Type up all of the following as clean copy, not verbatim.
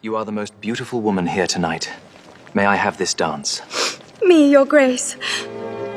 You are the most beautiful woman here tonight. May I have this dance? Me, your grace.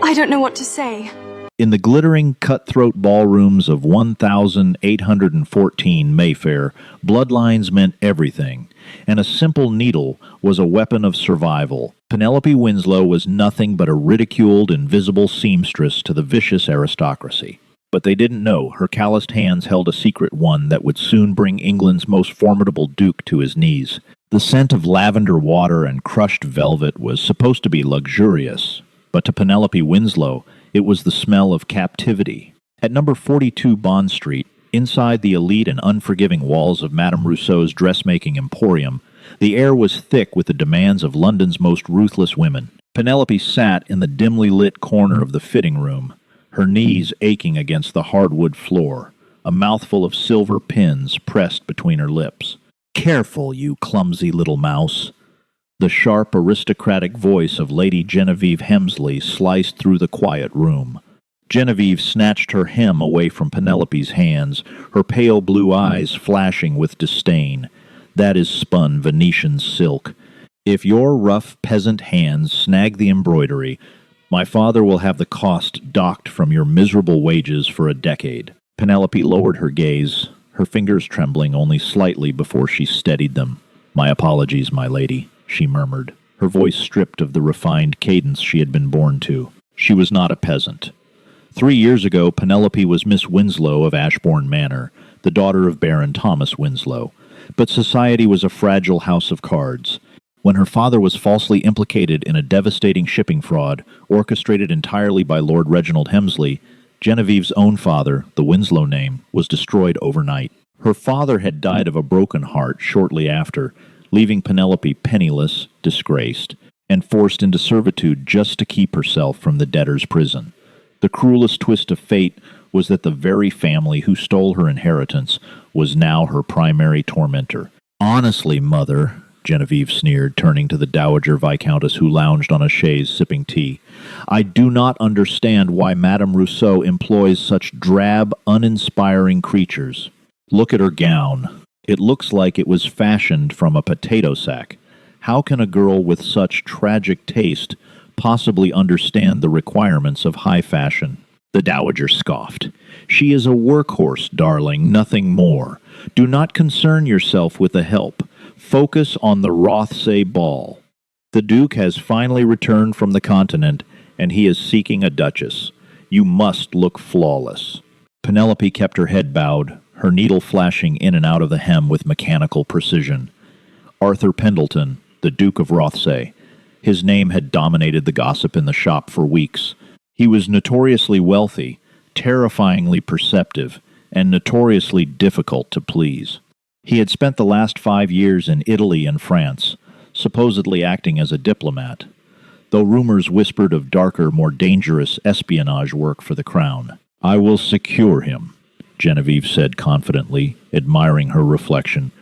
I don't know what to say. In the glittering, cutthroat ballrooms of 1814 Mayfair, bloodlines meant everything, and a simple needle was a weapon of survival. Penelope Winslow was nothing but a ridiculed, invisible seamstress to the vicious aristocracy. But they didn't know her calloused hands held a secret one that would soon bring England's most formidable duke to his knees. The scent of lavender water and crushed velvet was supposed to be luxurious, but to Penelope Winslow, it was the smell of captivity. At number 42 Bond Street, inside the elite and unforgiving walls of Madame Rousseau's dressmaking emporium, the air was thick with the demands of London's most ruthless women. Penelope sat in the dimly lit corner of the fitting room, her knees aching against the hardwood floor, a mouthful of silver pins pressed between her lips. "Careful, you clumsy little mouse." The sharp, aristocratic voice of Lady Genevieve Hemsley sliced through the quiet room. Genevieve snatched her hem away from Penelope's hands, her pale blue eyes flashing with disdain. "That is spun Venetian silk. If your rough peasant hands snag the embroidery, my father will have the cost docked from your miserable wages for a decade." Penelope lowered her gaze, her fingers trembling only slightly before she steadied them. "My apologies, my lady," she murmured, her voice stripped of the refined cadence she had been born to. She was not a peasant. 3 years ago, Penelope was Miss Winslow of Ashbourne Manor, the daughter of Baron Thomas Winslow. But society was a fragile house of cards. When her father was falsely implicated in a devastating shipping fraud, orchestrated entirely by Lord Reginald Hemsley, Genevieve's own father, the Winslow name, was destroyed overnight. Her father had died of a broken heart shortly after, leaving Penelope penniless, disgraced, and forced into servitude just to keep herself from the debtor's prison. The cruelest twist of fate was that the very family who stole her inheritance was now her primary tormentor. "Honestly, Mother," Genevieve sneered, turning to the Dowager Viscountess who lounged on a chaise sipping tea, "I do not understand why Madame Rousseau employs such drab, uninspiring creatures. Look at her gown. It looks like it was fashioned from a potato sack. How can a girl with such tragic taste possibly understand the requirements of high fashion?" The Dowager scoffed. "She is a workhorse, darling, nothing more. Do not concern yourself with the help. Focus on the Rothsay ball. The Duke has finally returned from the continent, and he is seeking a duchess. You must look flawless." Penelope kept her head bowed, her needle flashing in and out of the hem with mechanical precision. Arthur Pendleton, the Duke of Rothsay. His name had dominated the gossip in the shop for weeks. He was notoriously wealthy, terrifyingly perceptive, and notoriously difficult to please. He had spent the last 5 years in Italy and France, supposedly acting as a diplomat, though rumors whispered of darker, more dangerous espionage work for the crown. "I will secure him," Genevieve said confidently, admiring her reflection.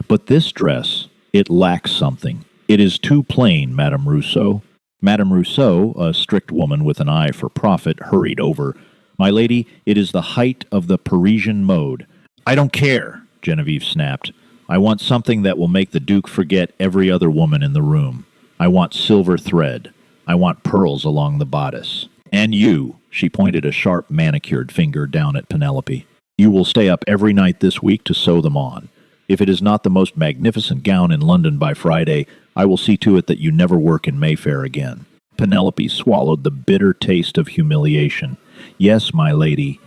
"But this dress, it lacks something. It is too plain, Madame Rousseau." Madame Rousseau, a strict woman with an eye for profit, hurried over. "My lady, it is the height of the Parisian mode." "I don't care," Genevieve snapped. "I want something that will make the Duke forget every other woman in the room. I want silver thread. I want pearls along the bodice. And you," she pointed a sharp manicured finger down at Penelope, "you will stay up every night this week to sew them on. If it is not the most magnificent gown in London by Friday, I will see to it that you never work in Mayfair again." Penelope swallowed the bitter taste of humiliation. "Yes, my lady."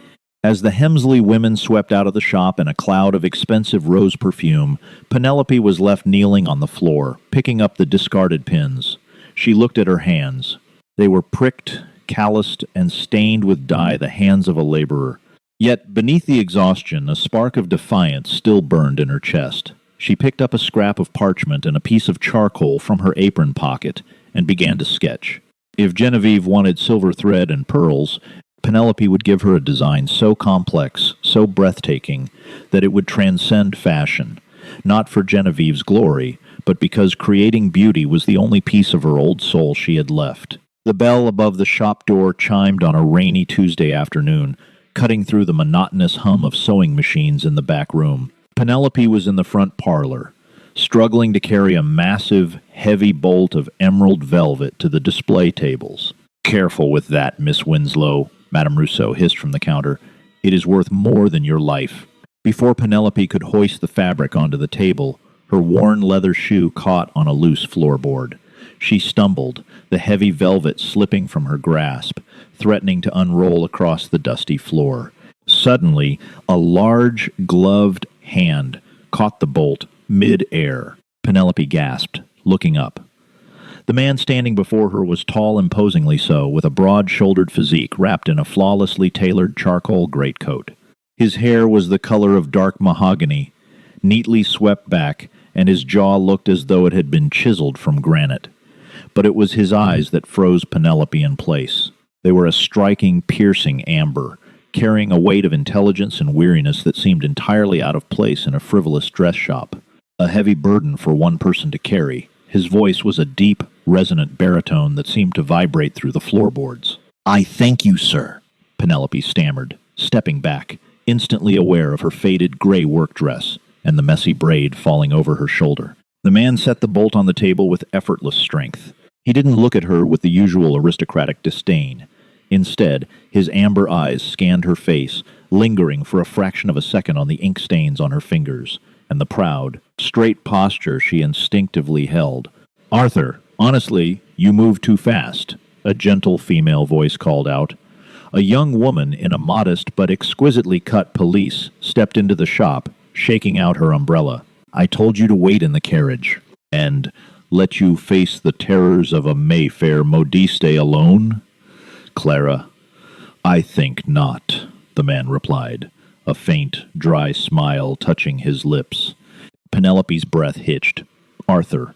As the Hemsley women swept out of the shop in a cloud of expensive rose perfume, Penelope was left kneeling on the floor, picking up the discarded pins. She looked at her hands. They were pricked, calloused, and stained with dye, the hands of a laborer. Yet, beneath the exhaustion, a spark of defiance still burned in her chest. She picked up a scrap of parchment and a piece of charcoal from her apron pocket and began to sketch. If Genevieve wanted silver thread and pearls, Penelope would give her a design so complex, so breathtaking, that it would transcend fashion, not for Genevieve's glory, but because creating beauty was the only piece of her old soul she had left. The bell above the shop door chimed on a rainy Tuesday afternoon, cutting through the monotonous hum of sewing machines in the back room. Penelope was in the front parlor. struggling to carry a massive, heavy bolt of emerald velvet to the display tables. "Careful with that, Miss Winslow," Madame Rousseau hissed from the counter. "It is worth more than your life." Before Penelope could hoist the fabric onto the table, her worn leather shoe caught on a loose floorboard. She stumbled, the heavy velvet slipping from her grasp, threatening to unroll across the dusty floor. Suddenly, a large, gloved hand caught the bolt mid-air. Penelope gasped, looking up. The man standing before her was tall, imposingly so, with a broad-shouldered physique wrapped in a flawlessly tailored charcoal greatcoat. His hair was the color of dark mahogany, neatly swept back, and his jaw looked as though it had been chiseled from granite. But it was his eyes that froze Penelope in place. They were a striking, piercing amber, carrying a weight of intelligence and weariness that seemed entirely out of place in a frivolous dress shop. A heavy burden for one person to carry. His voice was a deep, resonant baritone that seemed to vibrate through the floorboards. "I thank you, sir," Penelope stammered, stepping back, instantly aware of her faded gray work dress and the messy braid falling over her shoulder. The man set the bolt on the table with effortless strength. He didn't look at her with the usual aristocratic disdain. Instead, his amber eyes scanned her face, lingering for a fraction of a second on the ink stains on her fingers, and the proud, straight posture she instinctively held. "Arthur, honestly, you move too fast," a gentle female voice called out. A young woman in a modest but exquisitely cut pelisse stepped into the shop, shaking out her umbrella. "I told you to wait in the carriage, and let you face the terrors of a Mayfair modiste alone? Clara, I think not," the man replied, a faint, dry smile touching his lips. Penelope's breath hitched. Arthur.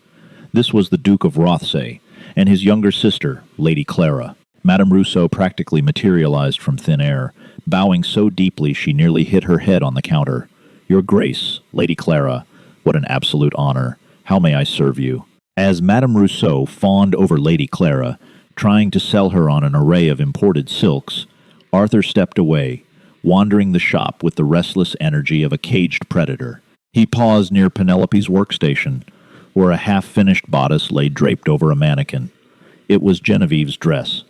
This was the Duke of Rothsay, and his younger sister, Lady Clara. Madame Rousseau practically materialized from thin air, bowing so deeply she nearly hit her head on the counter. "Your Grace, Lady Clara, what an absolute honor. How may I serve you?" As Madame Rousseau fawned over Lady Clara, trying to sell her on an array of imported silks, Arthur stepped away, wandering the shop with the restless energy of a caged predator. He paused near Penelope's workstation, where a half-finished bodice lay draped over a mannequin. It was Genevieve's dress.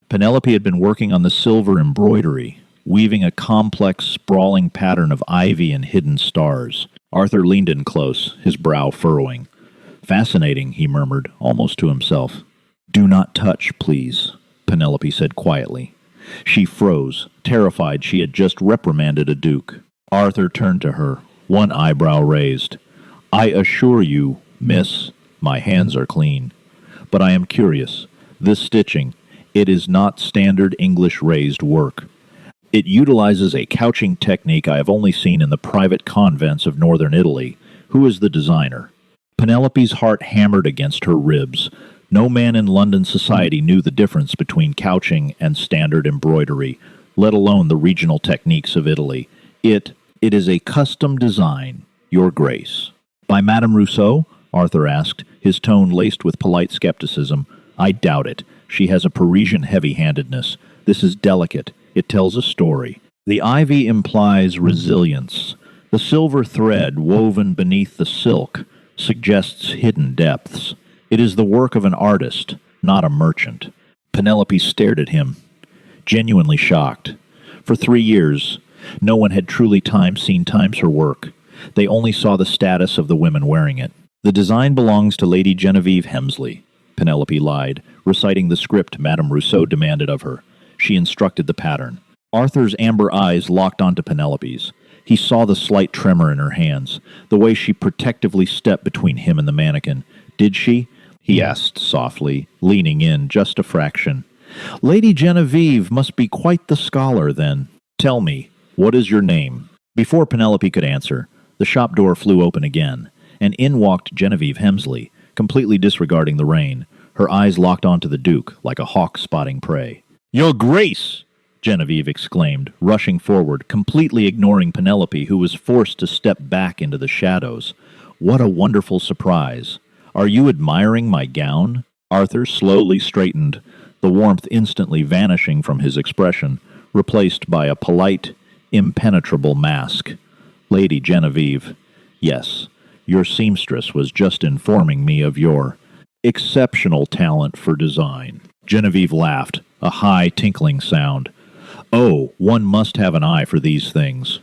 Penelope had been working on the silver embroidery, weaving a complex, sprawling pattern of ivy and hidden stars. Arthur leaned in close, his brow furrowing. "Fascinating," he murmured, almost to himself. "Do not touch, please," Penelope said quietly. She froze, terrified she had just reprimanded a duke. Arthur turned to her, one eyebrow raised. "I assure you, miss, my hands are clean. But I am curious. This stitching, it is not standard English raised work. It utilizes a couching technique I have only seen in the private convents of northern Italy. Who is the designer?" Penelope's heart hammered against her ribs. No man in London society knew the difference between couching and standard embroidery, let alone the regional techniques of Italy. It is a custom design, Your Grace. "By Madame Rousseau?" Arthur asked, his tone laced with polite skepticism. "I doubt it. She has a Parisian heavy-handedness. This is delicate. It tells a story. The ivy implies resilience. The silver thread woven beneath the silk suggests hidden depths. It is the work of an artist, not a merchant." Penelope stared at him, genuinely shocked. For 3 years, no one had truly seen her work. They only saw the status of the women wearing it. "The design belongs to Lady Genevieve Hemsley," Penelope lied, reciting the script Madame Rousseau demanded of her. She instructed the pattern. Arthur's amber eyes locked onto Penelope's. He saw the slight tremor in her hands, the way she protectively stepped between him and the mannequin. "Did she?" he asked softly, leaning in just a fraction. "Lady Genevieve must be quite the scholar, then. Tell me, what is your name?" Before Penelope could answer, the shop door flew open again, and in walked Genevieve Hemsley, completely disregarding the rain, her eyes locked onto the Duke like a hawk spotting prey. "Your Grace!" Genevieve exclaimed, rushing forward, completely ignoring Penelope, who was forced to step back into the shadows. "What a wonderful surprise! Are you admiring my gown?" Arthur slowly straightened, the warmth instantly vanishing from his expression, replaced by a polite, impenetrable mask. "Lady Genevieve, yes, Your seamstress was just informing me of your exceptional talent for design. Genevieve laughed, a high, tinkling sound. Oh, one must have an eye for these things.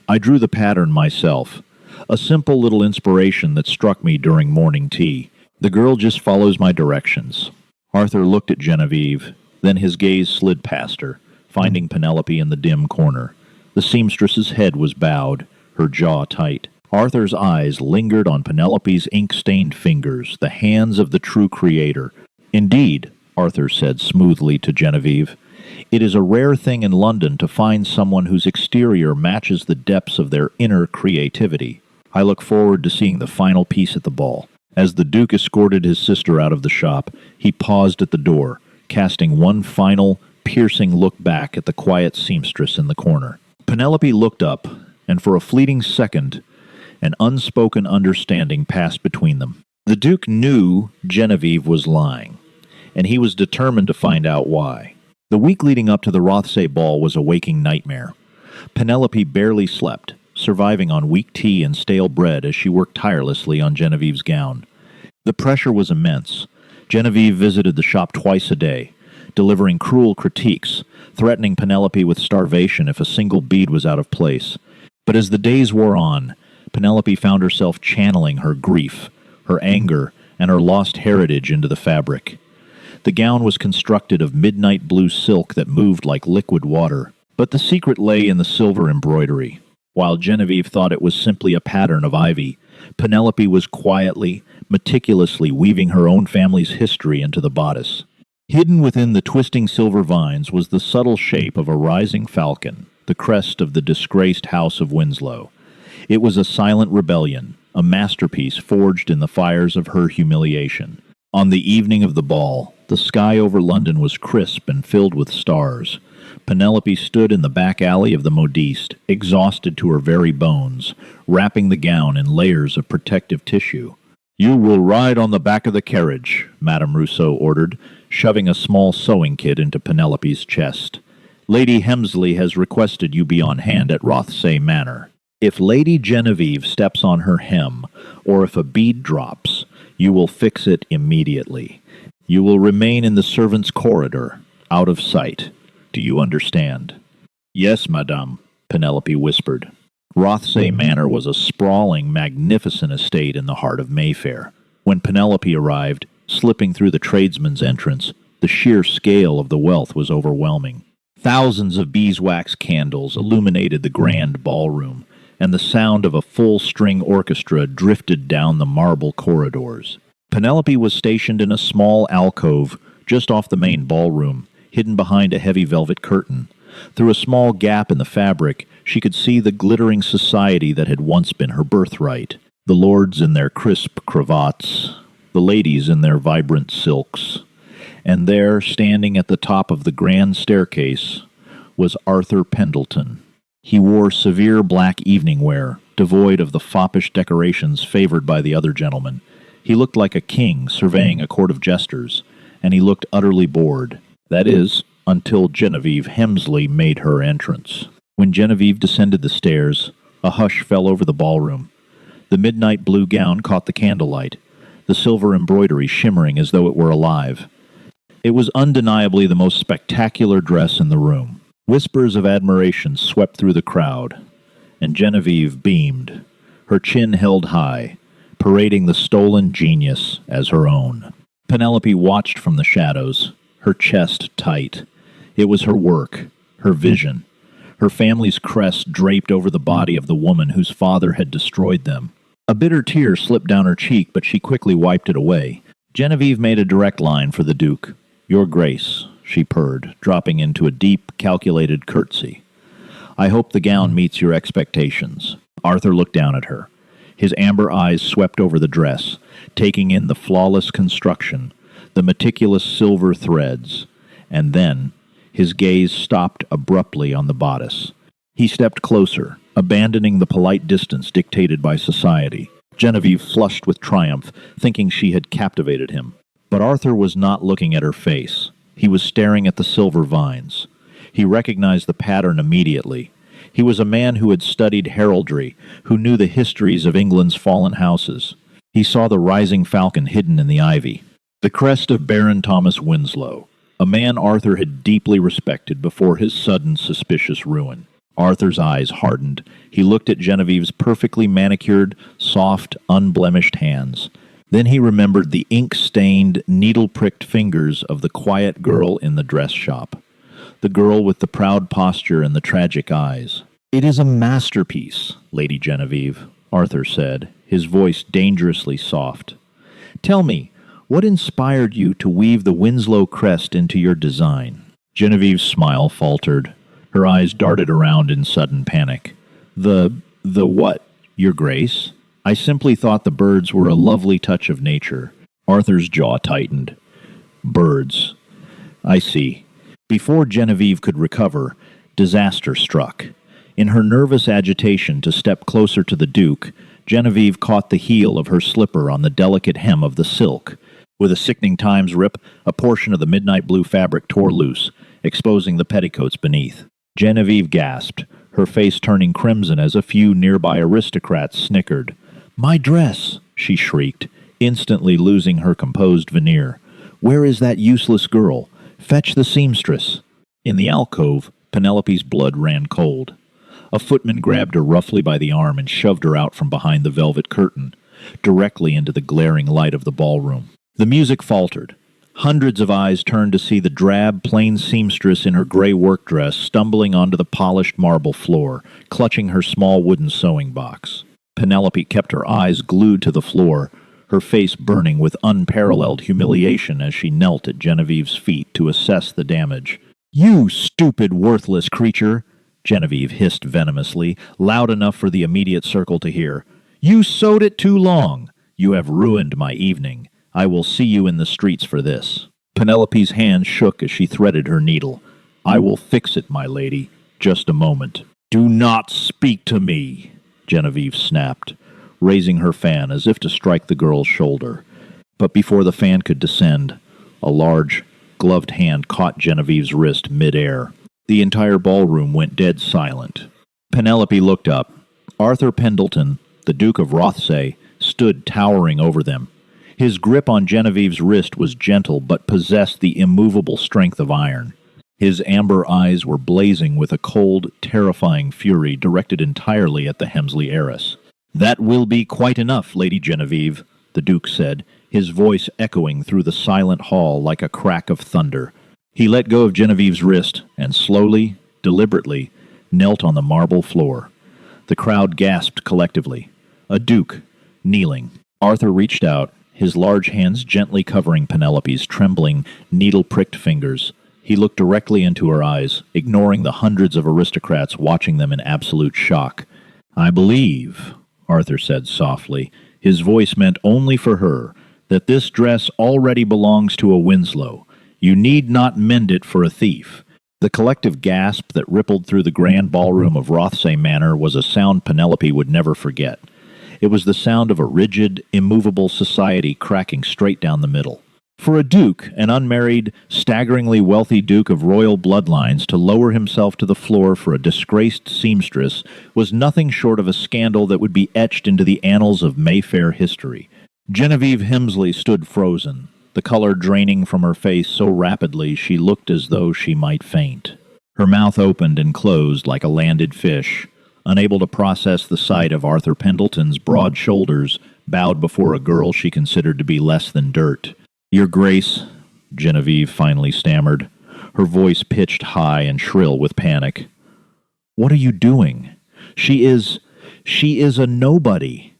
I drew the pattern myself. A simple little inspiration that struck me during morning tea. The girl just follows my directions. Arthur looked at Genevieve, then his gaze slid past her, finding Penelope in the dim corner. The seamstress's head was bowed, her jaw tight. Arthur's eyes lingered on Penelope's ink-stained fingers, the hands of the true creator. Indeed, Arthur said smoothly to Genevieve, it is a rare thing in London to find someone whose exterior matches the depths of their inner creativity. I look forward to seeing the final piece at the ball. As the Duke escorted his sister out of the shop, he paused at the door, casting one final, piercing look back at the quiet seamstress in the corner. Penelope looked up, and for a fleeting second, an unspoken understanding passed between them. The Duke knew Genevieve was lying, and he was determined to find out why. The week leading up to the Rothsay ball was a waking nightmare. Penelope barely slept, surviving on weak tea and stale bread as she worked tirelessly on Genevieve's gown. The pressure was immense. Genevieve visited the shop twice a day, delivering cruel critiques, threatening Penelope with starvation if a single bead was out of place. But as the days wore on, Penelope found herself channeling her grief, her anger, and her lost heritage into the fabric. The gown was constructed of midnight blue silk that moved like liquid water, but the secret lay in the silver embroidery. While Genevieve thought it was simply a pattern of ivy, Penelope was quietly, meticulously weaving her own family's history into the bodice. Hidden within the twisting silver vines was the subtle shape of a rising falcon, the crest of the disgraced House of Winslow. It was a silent rebellion, a masterpiece forged in the fires of her humiliation. On the evening of the ball, the sky over London was crisp and filled with stars. Penelope stood in the back alley of the modiste, exhausted to her very bones, wrapping the gown in layers of protective tissue. "You will ride on the back of the carriage," Madame Rousseau ordered, shoving a small sewing kit into Penelope's chest. "Lady Hemsley has requested you be on hand at Rothsay Manor. If Lady Genevieve steps on her hem, or if a bead drops, you will fix it immediately. You will remain in the servants' corridor, out of sight. Do you understand?" "Yes, madame," Penelope whispered. Rothsay Manor was a sprawling, magnificent estate in the heart of Mayfair. When Penelope arrived, slipping through the tradesman's entrance, the sheer scale of the wealth was overwhelming. Thousands of beeswax candles illuminated the grand ballroom, and the sound of a full-string orchestra drifted down the marble corridors. Penelope was stationed in a small alcove just off the main ballroom, hidden behind a heavy velvet curtain. Through a small gap in the fabric, she could see the glittering society that had once been her birthright. The lords in their crisp cravats, the ladies in their vibrant silks. And there, standing at the top of the grand staircase, was Arthur Pendleton. He wore severe black evening wear, devoid of the foppish decorations favored by the other gentlemen. He looked like a king surveying a court of jesters, and he looked utterly bored. That is, until Genevieve Hemsley made her entrance. When Genevieve descended the stairs, a hush fell over the ballroom. The midnight blue gown caught the candlelight, the silver embroidery shimmering as though it were alive. It was undeniably the most spectacular dress in the room. Whispers of admiration swept through the crowd, and Genevieve beamed, her chin held high, parading the stolen genius as her own. Penelope watched from the shadows, her chest tight. It was her work, her vision. Her family's crest draped over the body of the woman whose father had destroyed them. A bitter tear slipped down her cheek, but she quickly wiped it away. Genevieve made a direct line for the Duke. "Your Grace," she purred, dropping into a deep, calculated curtsy. "I hope the gown meets your expectations." Arthur looked down at her. His amber eyes swept over the dress, taking in the flawless construction, the meticulous silver threads, and then his gaze stopped abruptly on the bodice. He stepped closer, abandoning the polite distance dictated by society. Genevieve flushed with triumph, thinking she had captivated him. But Arthur was not looking at her face. He was staring at the silver vines. He recognized the pattern immediately. He was a man who had studied heraldry, who knew the histories of England's fallen houses. He saw the rising falcon hidden in the ivy. The crest of Baron Thomas Winslow, a man Arthur had deeply respected before his sudden suspicious ruin. Arthur's eyes hardened. He looked at Genevieve's perfectly manicured, soft, unblemished hands. Then he remembered the ink-stained, needle-pricked fingers of the quiet girl in the dress shop. The girl with the proud posture and the tragic eyes. "It is a masterpiece, Lady Genevieve," Arthur said, his voice dangerously soft. "Tell me, what inspired you to weave the Winslow crest into your design?" Genevieve's smile faltered. Her eyes darted around in sudden panic. The what, Your Grace? I simply thought the birds were a lovely touch of nature." Arthur's jaw tightened. "Birds. I see." Before Genevieve could recover, disaster struck. In her nervous agitation to step closer to the Duke, Genevieve caught the heel of her slipper on the delicate hem of the silk. With a sickening Times rip, a portion of the midnight blue fabric tore loose, exposing the petticoats beneath. Genevieve gasped, her face turning crimson as a few nearby aristocrats snickered. "My dress!" she shrieked, instantly losing her composed veneer. "Where is that useless girl? Fetch the seamstress." In the alcove, Penelope's blood ran cold. A footman grabbed her roughly by the arm and shoved her out from behind the velvet curtain, directly into the glaring light of the ballroom. The music faltered. Hundreds of eyes turned to see the drab, plain seamstress in her gray work dress stumbling onto the polished marble floor, clutching her small wooden sewing box. Penelope kept her eyes glued to the floor, her face burning with unparalleled humiliation as she knelt at Genevieve's feet to assess the damage. "You stupid, worthless creature!" Genevieve hissed venomously, loud enough for the immediate circle to hear. "You sewed it too long! You have ruined my evening. I will see you in the streets for this." Penelope's hand shook as she threaded her needle. "I will fix it, my lady. Just a moment." "Do not speak to me," Genevieve snapped, raising her fan as if to strike the girl's shoulder. But before the fan could descend, a large, gloved hand caught Genevieve's wrist mid-air. The entire ballroom went dead silent. Penelope looked up. Arthur Pendleton, the Duke of Rothsay, stood towering over them. His grip on Genevieve's wrist was gentle but possessed the immovable strength of iron. His amber eyes were blazing with a cold, terrifying fury directed entirely at the Hemsley heiress. "That will be quite enough, Lady Genevieve," the Duke said, his voice echoing through the silent hall like a crack of thunder. He let go of Genevieve's wrist and slowly, deliberately, knelt on the marble floor. The crowd gasped collectively. A Duke, kneeling. Arthur reached out, his large hands gently covering Penelope's trembling, needle-pricked fingers. He looked directly into her eyes, ignoring the hundreds of aristocrats watching them in absolute shock. "I believe," Arthur said softly, his voice meant only for her, "that this dress already belongs to a Winslow. You need not mend it for a thief." The collective gasp that rippled through the grand ballroom of Rothsay Manor was a sound Penelope would never forget. It was the sound of a rigid, immovable society cracking straight down the middle. For a duke, an unmarried, staggeringly wealthy duke of royal bloodlines, to lower himself to the floor for a disgraced seamstress was nothing short of a scandal that would be etched into the annals of Mayfair history. Genevieve Hemsley stood frozen, the color draining from her face so rapidly she looked as though she might faint. Her mouth opened and closed like a landed fish, unable to process the sight of Arthur Pendleton's broad shoulders bowed before a girl she considered to be less than dirt. "Your Grace," Genevieve finally stammered, her voice pitched high and shrill with panic. "What are you doing? She is a nobody.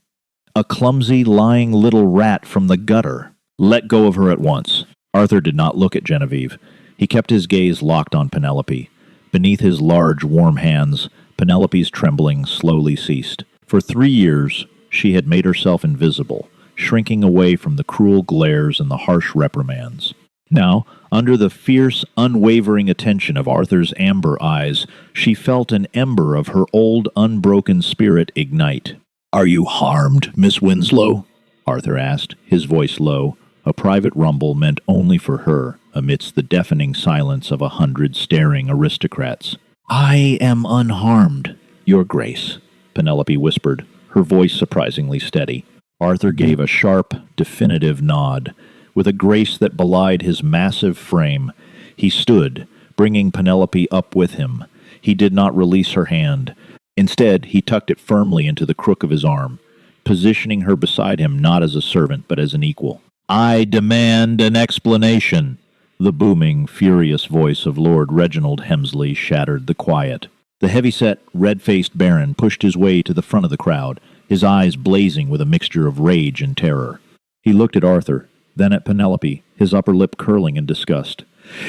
A clumsy, lying little rat from the gutter. Let go of her at once." Arthur did not look at Genevieve. He kept his gaze locked on Penelope. Beneath his large, warm hands, Penelope's trembling slowly ceased. For 3 years, she had made herself invisible, shrinking away from the cruel glares and the harsh reprimands. Now, under the fierce, unwavering attention of Arthur's amber eyes, she felt an ember of her old, unbroken spirit ignite. "Are you harmed, Miss Winslow?" Arthur asked, his voice low, a private rumble meant only for her, amidst the deafening silence of 100 staring aristocrats. "I am unharmed," "Your Grace," Penelope whispered, her voice surprisingly steady. Arthur gave a sharp, definitive nod. With a grace that belied his massive frame, he stood, bringing Penelope up with him. He did not release her hand. Instead, he tucked it firmly into the crook of his arm, positioning her beside him not as a servant but as an equal. "I demand an explanation." The booming, furious voice of Lord Reginald Hemsley shattered the quiet. The heavy-set, red-faced baron pushed his way to the front of the crowd, his eyes blazing with a mixture of rage and terror. He looked at Arthur, then at Penelope, his upper lip curling in disgust.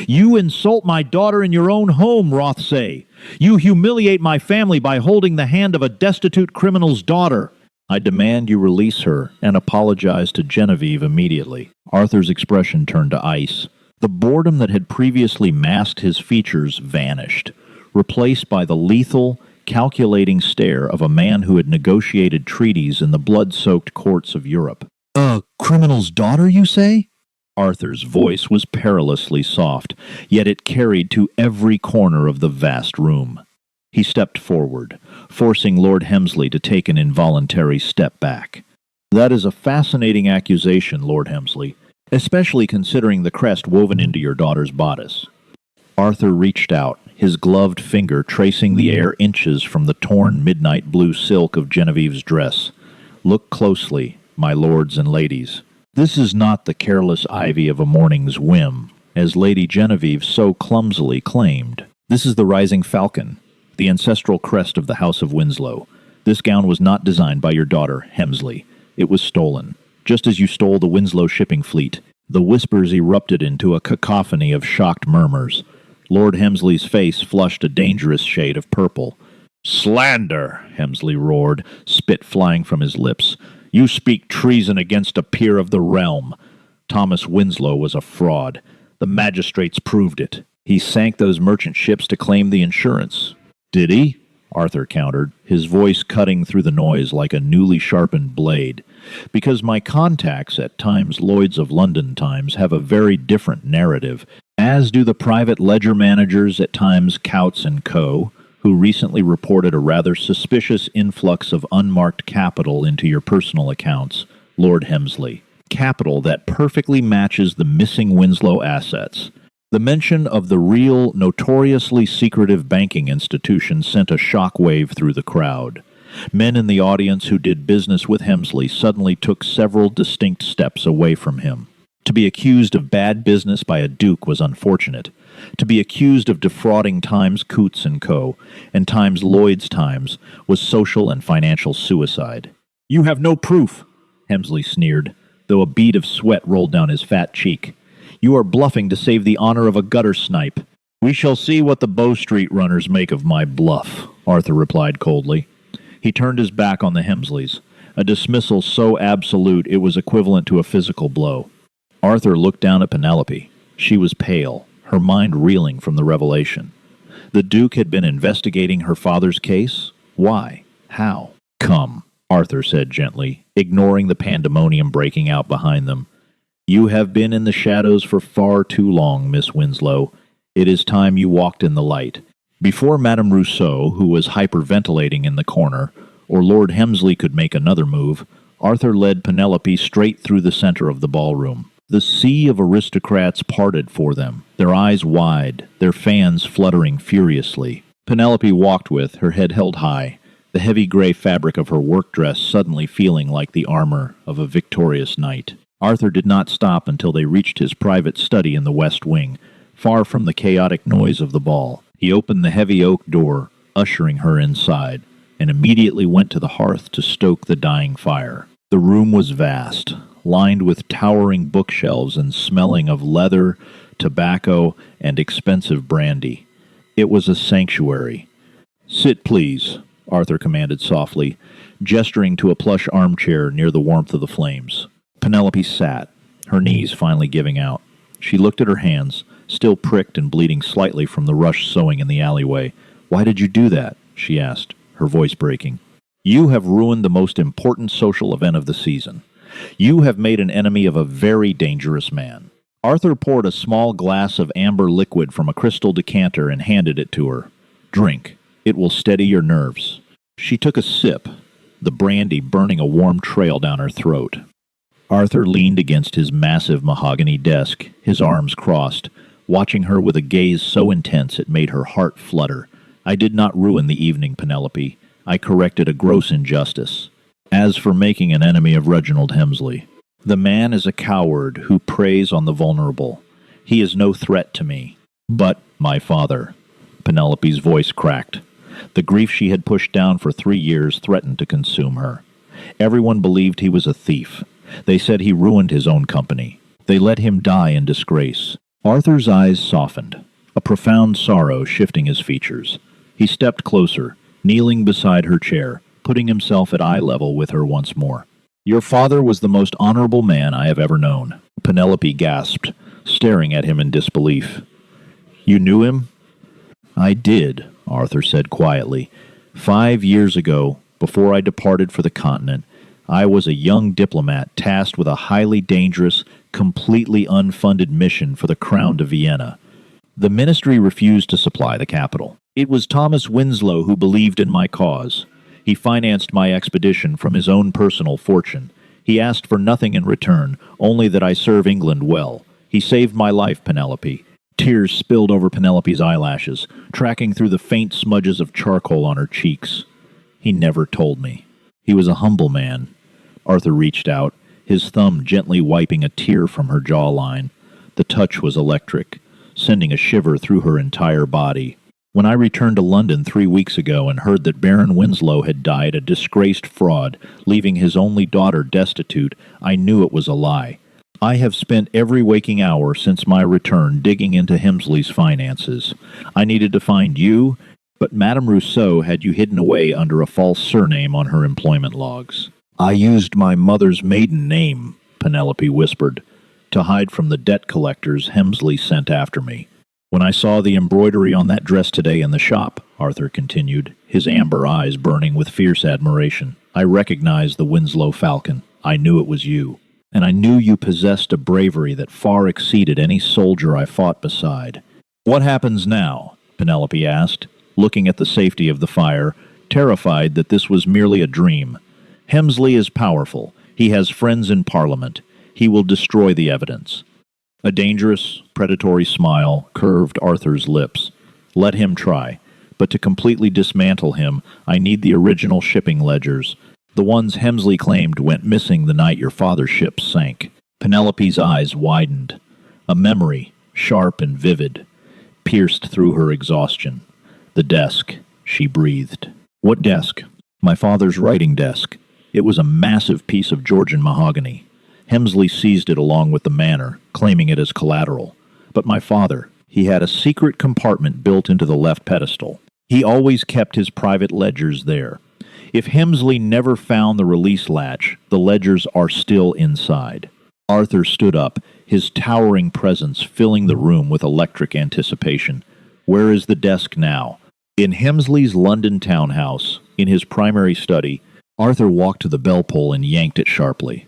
"You insult my daughter in your own home, Rothsay. You humiliate my family by holding the hand of a destitute criminal's daughter. I demand you release her and apologize to Genevieve immediately." Arthur's expression turned to ice. The boredom that had previously masked his features vanished, replaced by the lethal, calculating stare of a man who had negotiated treaties in the blood-soaked courts of Europe. "A criminal's daughter, you say?" Arthur's voice was perilously soft, yet it carried to every corner of the vast room. He stepped forward, forcing Lord Hemsley to take an involuntary step back. "That is a fascinating accusation, Lord Hemsley, especially considering the crest woven into your daughter's bodice." Arthur reached out, his gloved finger tracing the air inches from the torn midnight blue silk of Genevieve's dress. "Look closely, my lords and ladies. This is not the careless ivy of a morning's whim, as Lady Genevieve so clumsily claimed. This is the rising falcon, the ancestral crest of the House of Winslow. This gown was not designed by your daughter, Hemsley. It was stolen, just as you stole the Winslow shipping fleet." The whispers erupted into a cacophony of shocked murmurs. Lord Hemsley's face flushed a dangerous shade of purple. "Slander!" Hemsley roared, spit flying from his lips. "You speak treason against a peer of the realm. Thomas Winslow was a fraud. The magistrates proved it. He sank those merchant ships to claim the insurance." "Did he?" Arthur countered, his voice cutting through the noise like a newly sharpened blade. "Because my contacts at Times Lloyd's of London Times have a very different narrative, as do the private ledger managers at Times Coutts & Co., who recently reported a rather suspicious influx of unmarked capital into your personal accounts, Lord Hemsley. Capital that perfectly matches the missing Winslow assets. The mention of the real, notoriously secretive banking institution sent a shockwave through the crowd. Men in the audience who did business with Hemsley suddenly took several distinct steps away from him. To be accused of bad business by a duke was unfortunate. To be accused of defrauding Times Coutts & Co. and Times Lloyd's Times was social and financial suicide. "You have no proof," Hemsley sneered, though a bead of sweat rolled down his fat cheek. "You are bluffing to save the honor of a gutter snipe." "We shall see what the Bow Street runners make of my bluff," Arthur replied coldly. He turned his back on the Hemsleys, a dismissal so absolute it was equivalent to a physical blow. Arthur looked down at Penelope. She was pale, her mind reeling from the revelation. The Duke had been investigating her father's case? Why? How? "Come," Arthur said gently, ignoring the pandemonium breaking out behind them. "You have been in the shadows for far too long, Miss Winslow. It is time you walked in the light." Before Madame Rousseau, who was hyperventilating in the corner, or Lord Hemsley could make another move, Arthur led Penelope straight through the center of the ballroom. The sea of aristocrats parted for them, their eyes wide, their fans fluttering furiously. Penelope walked with, her head held high, the heavy gray fabric of her work dress suddenly feeling like the armor of a victorious knight. Arthur did not stop until they reached his private study in the west wing, far from the chaotic noise of the ball. He opened the heavy oak door, ushering her inside, and immediately went to the hearth to stoke the dying fire. The room was vast, lined with towering bookshelves and smelling of leather, tobacco, and expensive brandy. It was a sanctuary. "Sit, please," Arthur commanded softly, gesturing to a plush armchair near the warmth of the flames. Penelope sat, her knees finally giving out. She looked at her hands, still pricked and bleeding slightly from the rush sewing in the alleyway. "Why did you do that?" she asked, her voice breaking. "You have ruined the most important social event of the season. You have made an enemy of a very dangerous man." Arthur poured a small glass of amber liquid from a crystal decanter and handed it to her. "Drink. It will steady your nerves." She took a sip, the brandy burning a warm trail down her throat. Arthur leaned against his massive mahogany desk, his arms crossed, watching her with a gaze so intense it made her heart flutter. I did not ruin the evening, Penelope. I corrected a gross injustice. As for making an enemy of Reginald Hemsley, the man is a coward who preys on the vulnerable. He is no threat to me. But my father. Penelope's voice cracked. The grief she had pushed down for 3 years threatened to consume her. Everyone believed he was a thief. They said he ruined his own company. They let him die in disgrace. Arthur's eyes softened, a profound sorrow shifting his features. He stepped closer, kneeling beside her chair, putting himself at eye level with her once more. Your father was the most honorable man I have ever known. Penelope gasped, staring at him in disbelief. You knew him? I did, Arthur said quietly. 5 years ago, before I departed for the continent, I was a young diplomat tasked with a highly dangerous, completely unfunded mission for the Crown de Vienna. The ministry refused to supply the capital. It was Thomas Winslow who believed in my cause. He financed my expedition from his own personal fortune. He asked for nothing in return, only that I serve England well. He saved my life, Penelope. Tears spilled over Penelope's eyelashes, tracking through the faint smudges of charcoal on her cheeks. He never told me. He was a humble man. Arthur reached out, his thumb gently wiping a tear from her jawline. The touch was electric, sending a shiver through her entire body. When I returned to London 3 weeks ago and heard that Baron Winslow had died a disgraced fraud, leaving his only daughter destitute, I knew it was a lie. I have spent every waking hour since my return digging into Hemsley's finances. I needed to find you, but Madame Rousseau had you hidden away under a false surname on her employment logs. I used my mother's maiden name, Penelope whispered, to hide from the debt collectors Hemsley sent after me. When I saw the embroidery on that dress today in the shop, Arthur continued, his amber eyes burning with fierce admiration, I recognized the Winslow falcon. I knew it was you. And I knew you possessed a bravery that far exceeded any soldier I fought beside. What happens now? Penelope asked, looking at the safety of the fire, terrified that this was merely a dream. Hemsley is powerful. He has friends in Parliament. He will destroy the evidence. A dangerous, predatory smile curved Arthur's lips. Let him try. But to completely dismantle him, I need the original shipping ledgers. The ones Hemsley claimed went missing the night your father's ship sank. Penelope's eyes widened. A memory, sharp and vivid, pierced through her exhaustion. The desk, she breathed. What desk? My father's writing desk. It was a massive piece of Georgian mahogany. Hemsley seized it along with the manor, claiming it as collateral. But my father, he had a secret compartment built into the left pedestal. He always kept his private ledgers there. If Hemsley never found the release latch, the ledgers are still inside. Arthur stood up, his towering presence filling the room with electric anticipation. Where is the desk now? In Hemsley's London townhouse, in his primary study, Arthur walked to the bell pull and yanked it sharply.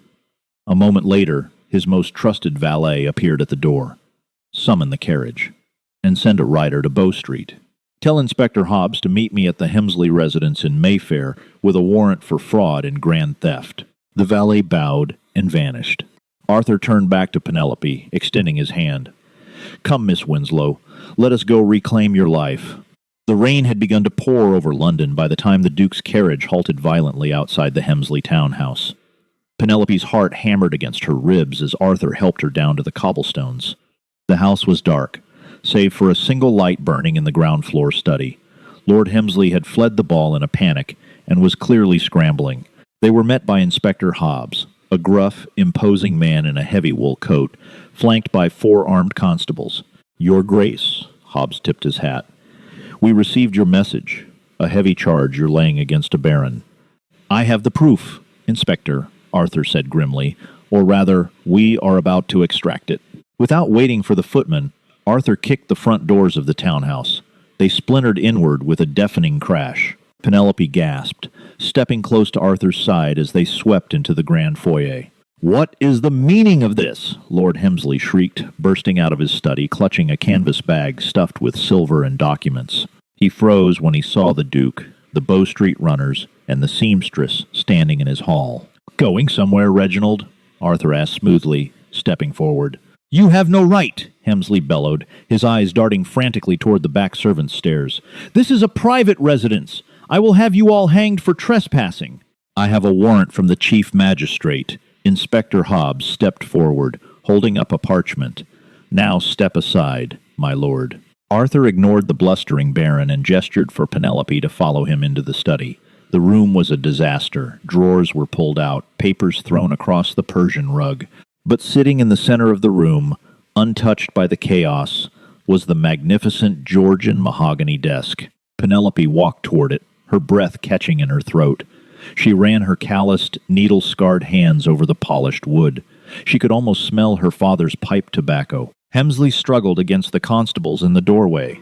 A moment later, his most trusted valet appeared at the door. Summon the carriage, and send a rider to Bow Street. Tell Inspector Hobbs to meet me at the Hemsley residence in Mayfair with a warrant for fraud and grand theft. The valet bowed and vanished. Arthur turned back to Penelope, extending his hand. Come, Miss Winslow, let us go reclaim your life. The rain had begun to pour over London by the time the Duke's carriage halted violently outside the Hemsley townhouse. Penelope's heart hammered against her ribs as Arthur helped her down to the cobblestones. The house was dark, save for a single light burning in the ground floor study. Lord Hemsley had fled the ball in a panic and was clearly scrambling. They were met by Inspector Hobbs, a gruff, imposing man in a heavy wool coat, flanked by 4 armed constables. Your Grace, Hobbs tipped his hat. We received your message, a heavy charge you're laying against a baron. I have the proof, Inspector, Arthur said grimly, or rather, we are about to extract it. Without waiting for the footman, Arthur kicked the front doors of the townhouse. They splintered inward with a deafening crash. Penelope gasped, stepping close to Arthur's side as they swept into the grand foyer. What is the meaning of this? Lord Hemsley shrieked, bursting out of his study, clutching a canvas bag stuffed with silver and documents. He froze when he saw the Duke, the Bow Street runners, and the seamstress standing in his hall. "Going somewhere, Reginald?" Arthur asked smoothly, stepping forward. "You have no right," Hemsley bellowed, his eyes darting frantically toward the back servants' stairs. "This is a private residence. I will have you all hanged for trespassing." "I have a warrant from the chief magistrate." Inspector Hobbs stepped forward, holding up a parchment. "Now step aside, my lord." Arthur ignored the blustering baron and gestured for Penelope to follow him into the study. The room was a disaster. Drawers were pulled out, papers thrown across the Persian rug. But sitting in the center of the room, untouched by the chaos, was the magnificent Georgian mahogany desk. Penelope walked toward it, her breath catching in her throat. She ran her calloused, needle-scarred hands over the polished wood. She could almost smell her father's pipe tobacco. Hemsley struggled against the constables in the doorway.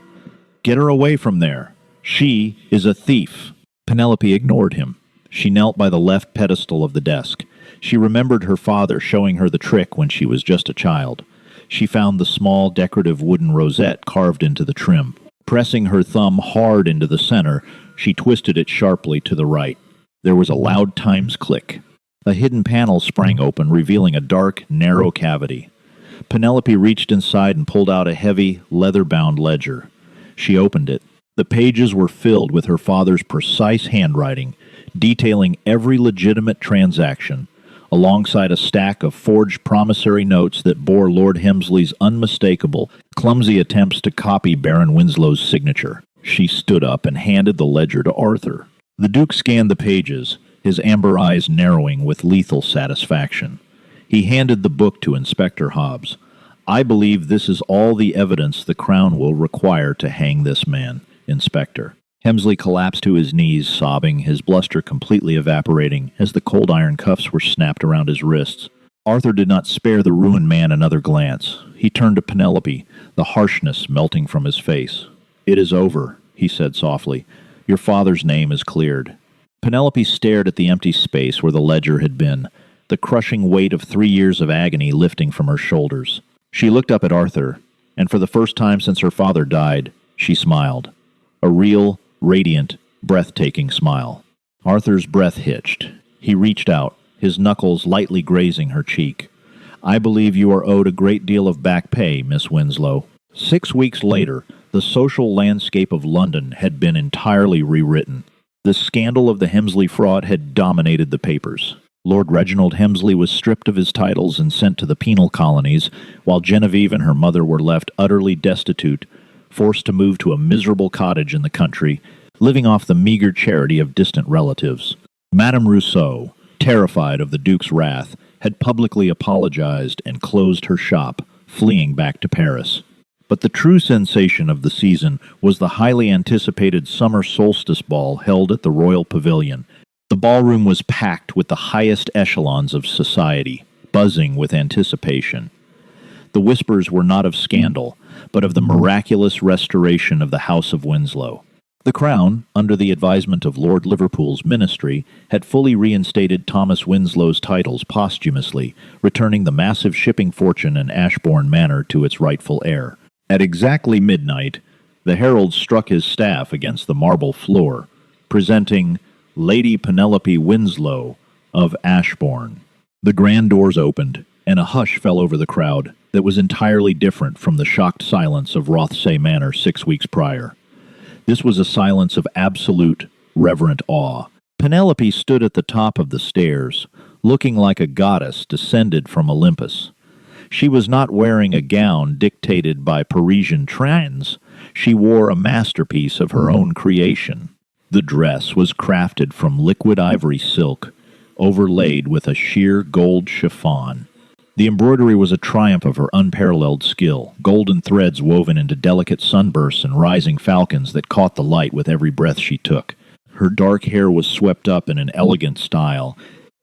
"Get her away from there. She is a thief." Penelope ignored him. She knelt by the left pedestal of the desk. She remembered her father showing her the trick when she was just a child. She found the small, decorative wooden rosette carved into the trim. Pressing her thumb hard into the center, she twisted it sharply to the right. There was a loud Times click. A hidden panel sprang open, revealing a dark, narrow cavity. Penelope reached inside and pulled out a heavy, leather-bound ledger. She opened it. The pages were filled with her father's precise handwriting, detailing every legitimate transaction, alongside a stack of forged promissory notes that bore Lord Hemsley's unmistakable, clumsy attempts to copy Baron Winslow's signature. She stood up and handed the ledger to Arthur. The Duke scanned the pages, his amber eyes narrowing with lethal satisfaction. He handed the book to Inspector Hobbs. "I believe this is all the evidence the Crown will require to hang this man, Inspector." Hemsley collapsed to his knees, sobbing, his bluster completely evaporating as the cold iron cuffs were snapped around his wrists. Arthur did not spare the ruined man another glance. He turned to Penelope, the harshness melting from his face. "It is over," he said softly. "Your father's name is cleared." Penelope stared at the empty space where the ledger had been, the crushing weight of 3 years of agony lifting from her shoulders. She looked up at Arthur, and for the first time since her father died, she smiled. A real, radiant, breathtaking smile. Arthur's breath hitched. He reached out, his knuckles lightly grazing her cheek. "I believe you are owed a great deal of back pay, Miss Winslow." 6 weeks later, the social landscape of London had been entirely rewritten. The scandal of the Hemsley fraud had dominated the papers. Lord Reginald Hemsley was stripped of his titles and sent to the penal colonies, while Genevieve and her mother were left utterly destitute, forced to move to a miserable cottage in the country, living off the meager charity of distant relatives. Madame Rousseau, terrified of the Duke's wrath, had publicly apologized and closed her shop, fleeing back to Paris. But the true sensation of the season was the highly anticipated summer solstice ball held at the Royal Pavilion. The ballroom was packed with the highest echelons of society, buzzing with anticipation. The whispers were not of scandal, but of the miraculous restoration of the House of Winslow. The Crown, under the advisement of Lord Liverpool's ministry, had fully reinstated Thomas Winslow's titles posthumously, returning the massive shipping fortune in Ashbourne Manor to its rightful heir. At exactly midnight, the herald struck his staff against the marble floor, presenting Lady Penelope Winslow of Ashbourne. The grand doors opened, and a hush fell over the crowd that was entirely different from the shocked silence of Rothsay Manor 6 weeks prior. This was a silence of absolute, reverent awe. Penelope stood at the top of the stairs, looking like a goddess descended from Olympus. She was not wearing a gown dictated by Parisian trends. She wore a masterpiece of her own creation. The dress was crafted from liquid ivory silk, overlaid with a sheer gold chiffon. The embroidery was a triumph of her unparalleled skill, golden threads woven into delicate sunbursts and rising falcons that caught the light with every breath she took. Her dark hair was swept up in an elegant style,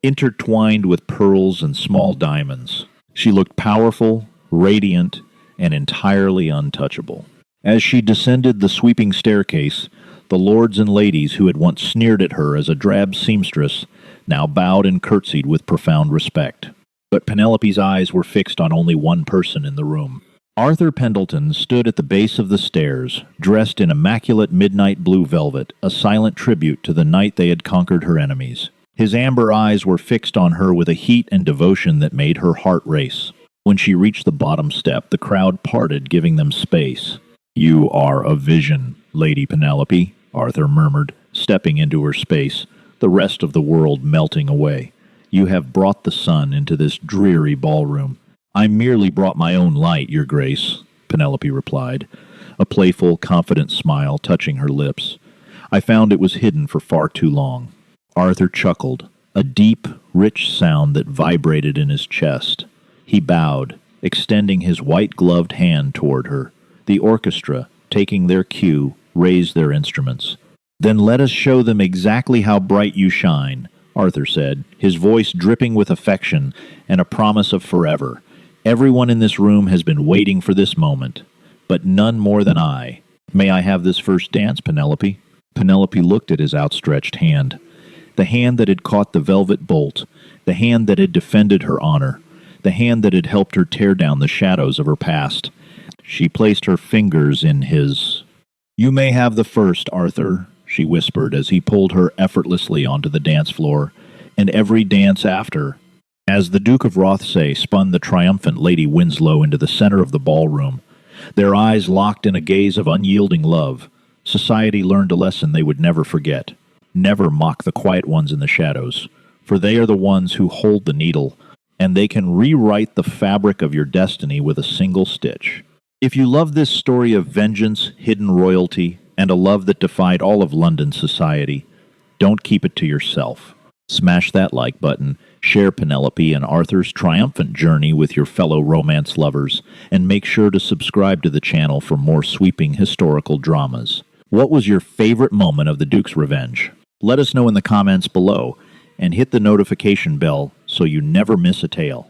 intertwined with pearls and small diamonds. She looked powerful, radiant, and entirely untouchable. As she descended the sweeping staircase, the lords and ladies who had once sneered at her as a drab seamstress now bowed and curtsied with profound respect. But Penelope's eyes were fixed on only one person in the room. Arthur Pendleton stood at the base of the stairs, dressed in immaculate midnight blue velvet, a silent tribute to the night they had conquered her enemies. His amber eyes were fixed on her with a heat and devotion that made her heart race. When she reached the bottom step, the crowd parted, giving them space. "You are a vision, Lady Penelope," Arthur murmured, stepping into her space, the rest of the world melting away. "You have brought the sun into this dreary ballroom." "I merely brought my own light, Your Grace," Penelope replied, a playful, confident smile touching her lips. "I found it was hidden for far too long." Arthur chuckled, a deep, rich sound that vibrated in his chest. He bowed, extending his white-gloved hand toward her. The orchestra, taking their cue, raised their instruments. "Then let us show them exactly how bright you shine," Arthur said, his voice dripping with affection and a promise of forever. "Everyone in this room has been waiting for this moment, but none more than I. May I have this first dance, Penelope?" Penelope looked at his outstretched hand, the hand that had caught the velvet bolt, the hand that had defended her honor, the hand that had helped her tear down the shadows of her past. She placed her fingers in his. "You may have the first, Arthur," she whispered as he pulled her effortlessly onto the dance floor, "and every dance after." As the Duke of Rothsay spun the triumphant Lady Winslow into the center of the ballroom, their eyes locked in a gaze of unyielding love, society learned a lesson they would never forget. Never mock the quiet ones in the shadows, for they are the ones who hold the needle, and they can rewrite the fabric of your destiny with a single stitch. If you love this story of vengeance, hidden royalty, and a love that defied all of London society, don't keep it to yourself. Smash that like button, share Penelope and Arthur's triumphant journey with your fellow romance lovers, and make sure to subscribe to the channel for more sweeping historical dramas. What was your favorite moment of the Duke's Revenge? Let us know in the comments below, and hit the notification bell so you never miss a tale.